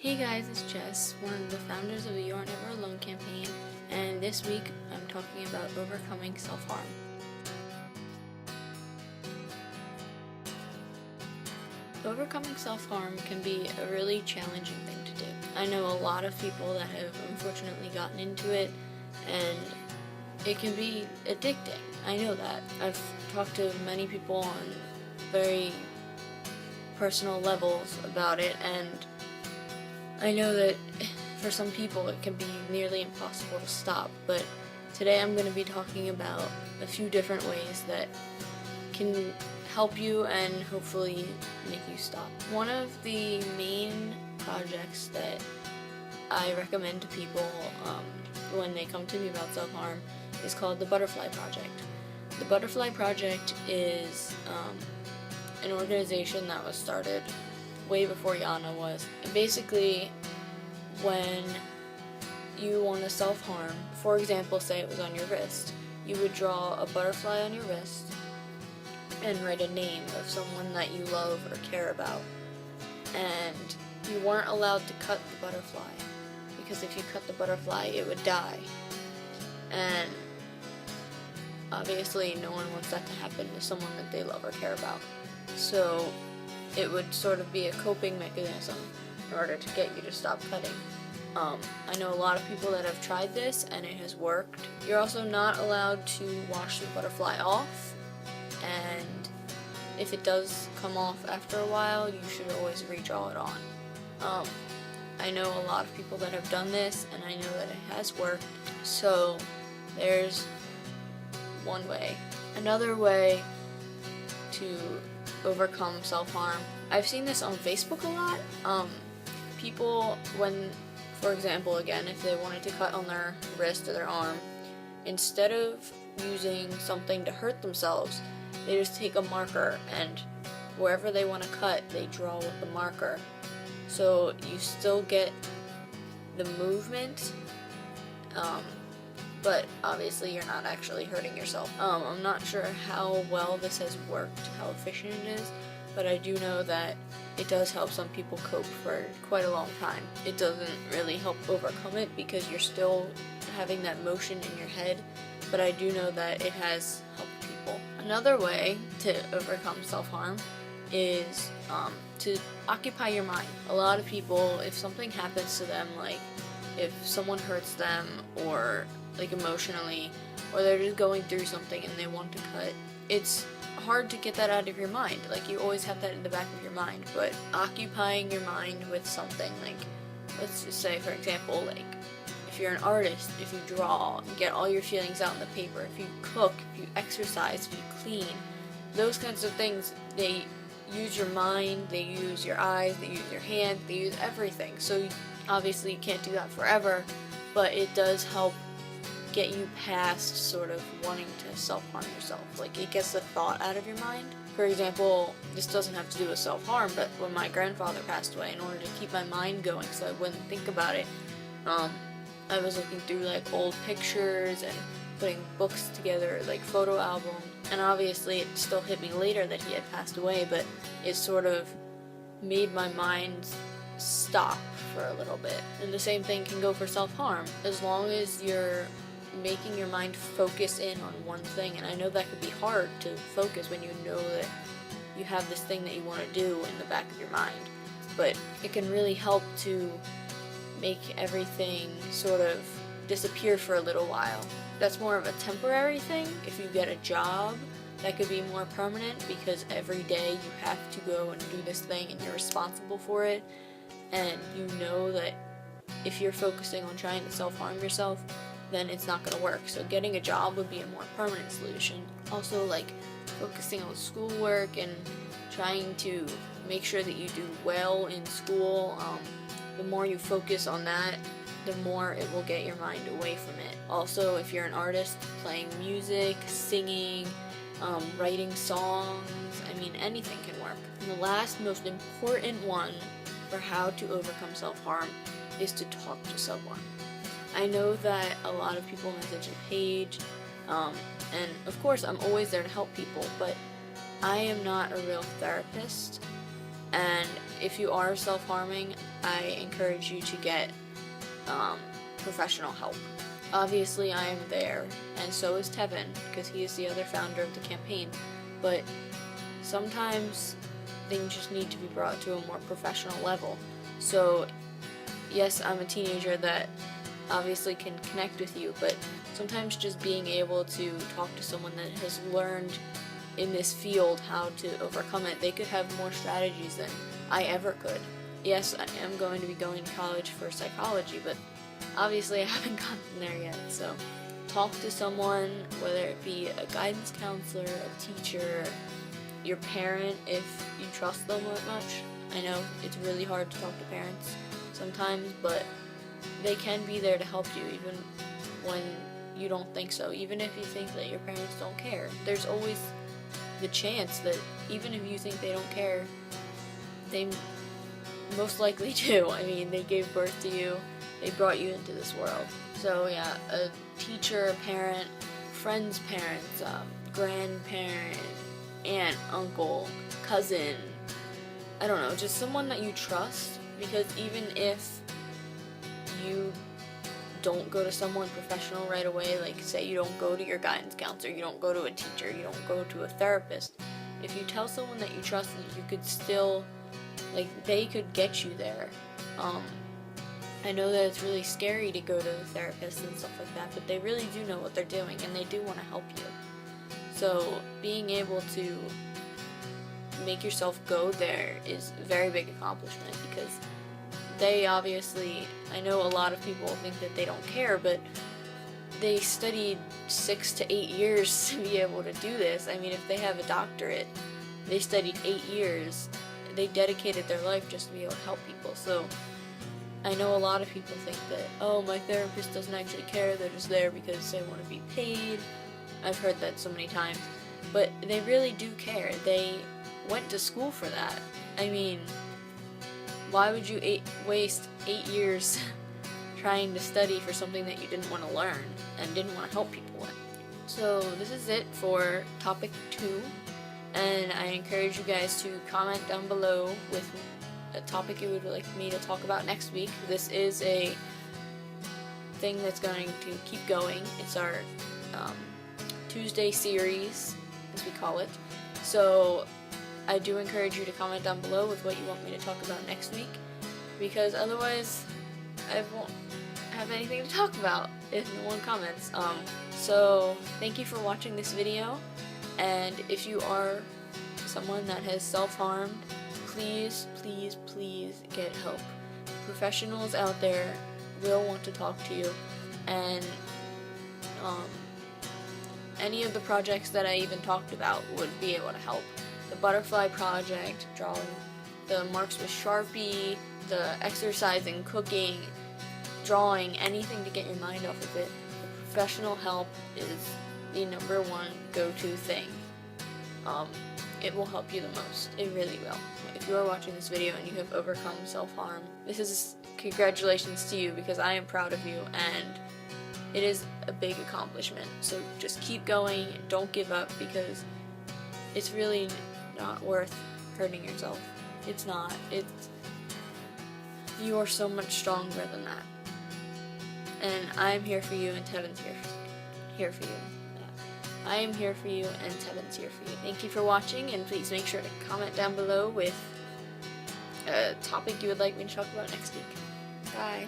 Hey guys, it's Jess, one of the founders of the You Are Never Alone campaign, and this week I'm talking about overcoming self-harm. Overcoming self-harm can be a really challenging thing to do. I know a lot of people that have unfortunately gotten into it, and it can be addicting. I know that. I've talked to many people on very personal levels about it, and I know that for some people it can be nearly impossible to stop, but today I'm going to be talking about a few different ways that can help you and hopefully make you stop. One of the main projects that I recommend to people when they come to me about self-harm is called the Butterfly Project. The Butterfly Project is an organization that was started way before YANA was. And basically, when you want to self-harm, for example, say it was on your wrist, you would draw a butterfly on your wrist and write a name of someone that you love or care about. And you weren't allowed to cut the butterfly, because if you cut the butterfly, it would die. And obviously, no one wants that to happen to someone that they love or care about. So it would sort of be a coping mechanism in order to get you to stop cutting. I know a lot of people that have tried this and it has worked. You're also not allowed to wash the butterfly off, and if it does come off after a while, you should always redraw it on. I know a lot of people that have done this, and I know that it has worked. So there's one way. Another way to overcome self-harm. I've seen this on Facebook a lot. People, when, for example, again, if they wanted to cut on their wrist or their arm, instead of using something to hurt themselves, they just take a marker and wherever they want to cut, they draw with the marker. So you still get the movement, but obviously you're not actually hurting yourself. I'm not sure how well this has worked, how efficient it is, but I do know that it does help some people cope for quite a long time. It doesn't really help overcome it because you're still having that motion in your head, but I do know that it has helped people. Another way to overcome self-harm is to occupy your mind. A lot of people, if something happens to them, like if someone hurts them or like emotionally, or they're just going through something and they want to cut, it's hard to get that out of your mind. Like, you always have that in the back of your mind, but occupying your mind with something, like, let's just say, for example, like, if you're an artist, if you draw and get all your feelings out on the paper, if you cook, if you exercise, if you clean, those kinds of things, they use your mind, they use your eyes, they use your hands, they use everything. So obviously you can't do that forever, but it does help get you past sort of wanting to self-harm yourself. Like, it gets the thought out of your mind. For example, this doesn't have to do with self-harm, but when my grandfather passed away, in order to keep my mind going so I wouldn't think about it, I was looking through like old pictures and putting books together, like photo albums, and obviously it still hit me later that he had passed away, but it sort of made my mind stop for a little bit. And the same thing can go for self-harm. As long as you're making your mind focus in on one thing, and I know that could be hard to focus when you know that you have this thing that you want to do in the back of your mind, but it can really help to make everything sort of disappear for a little while. That's more of a temporary thing. If you get a job, that could be more permanent, because every day you have to go and do this thing and you're responsible for it, and you know that if you're focusing on trying to self-harm yourself, then it's not going to work. So getting a job would be a more permanent solution. Also, like, focusing on schoolwork and trying to make sure that you do well in school. The more you focus on that, the more it will get your mind away from it. Also, if you're an artist, playing music, singing, writing songs, I mean, anything can work. And the last most important one for how to overcome self-harm is to talk to someone. I know that a lot of people message a page, and of course I'm always there to help people, but I am not a real therapist, and if you are self-harming, I encourage you to get professional help. Obviously, I am there, and so is Tevin, because he is the other founder of the campaign, but sometimes things just need to be brought to a more professional level. So, yes, I'm a teenager that obviously can connect with you, but sometimes just being able to talk to someone that has learned in this field how to overcome it, they could have more strategies than I ever could. Yes, I am going to be going to college for psychology, but obviously I haven't gotten there yet, so talk to someone, whether it be a guidance counselor, a teacher, your parent if you trust them that much. I know it's really hard to talk to parents sometimes, but they can be there to help you even when you don't think so. Even if you think that your parents don't care, there's always the chance that even if you think they don't care, they most likely do. I mean, they gave birth to you, they brought you into this world. So yeah, a teacher, a parent, friend's parents, grandparent, aunt, uncle, cousin, I don't know, just someone that you trust, because even if you don't go to someone professional right away, like say you don't go to your guidance counselor, you don't go to a teacher, you don't go to a therapist, if you tell someone that you trust, that you could still, like, they could get you there. I know that it's really scary to go to the therapist and stuff like that, but they really do know what they're doing and they do want to help you. So being able to make yourself go there is a very big accomplishment, because they obviously, I know a lot of people think that they don't care, but they studied 6 to 8 years to be able to do this. I mean, if they have a doctorate, they studied 8 years. They dedicated their life just to be able to help people. So I know a lot of people think that, oh, my therapist doesn't actually care, they're just there because they want to be paid. I've heard that so many times. But they really do care. They went to school for that. I mean, why would you waste 8 years trying to study for something that you didn't want to learn and didn't want to help people with? So this is it for topic 2, and I encourage you guys to comment down below with a topic you would like me to talk about next week. This is a thing that's going to keep going. It's our Tuesday series, as we call it. So I do encourage you to comment down below with what you want me to talk about next week, because otherwise I won't have anything to talk about if no one comments. So thank you for watching this video, and if you are someone that has self-harmed, please, please, please get help. Professionals out there will want to talk to you, and any of the projects that I even talked about would be able to help. The butterfly project, drawing the marks with Sharpie, the exercising, cooking, drawing, anything to get your mind off of it. The professional help is the #1 go-to thing. It will help you the most. It really will. If you are watching this video and you have overcome self-harm, this is congratulations to you, because I am proud of you, and it is a big accomplishment. So just keep going, don't give up, because it's really not worth hurting yourself. It's not. You are so much stronger than that. And I'm here for you, and Tevin's here for you. I am here for you, and Tevin's here for you. Thank you for watching, and please make sure to comment down below with a topic you would like me to talk about next week. Bye.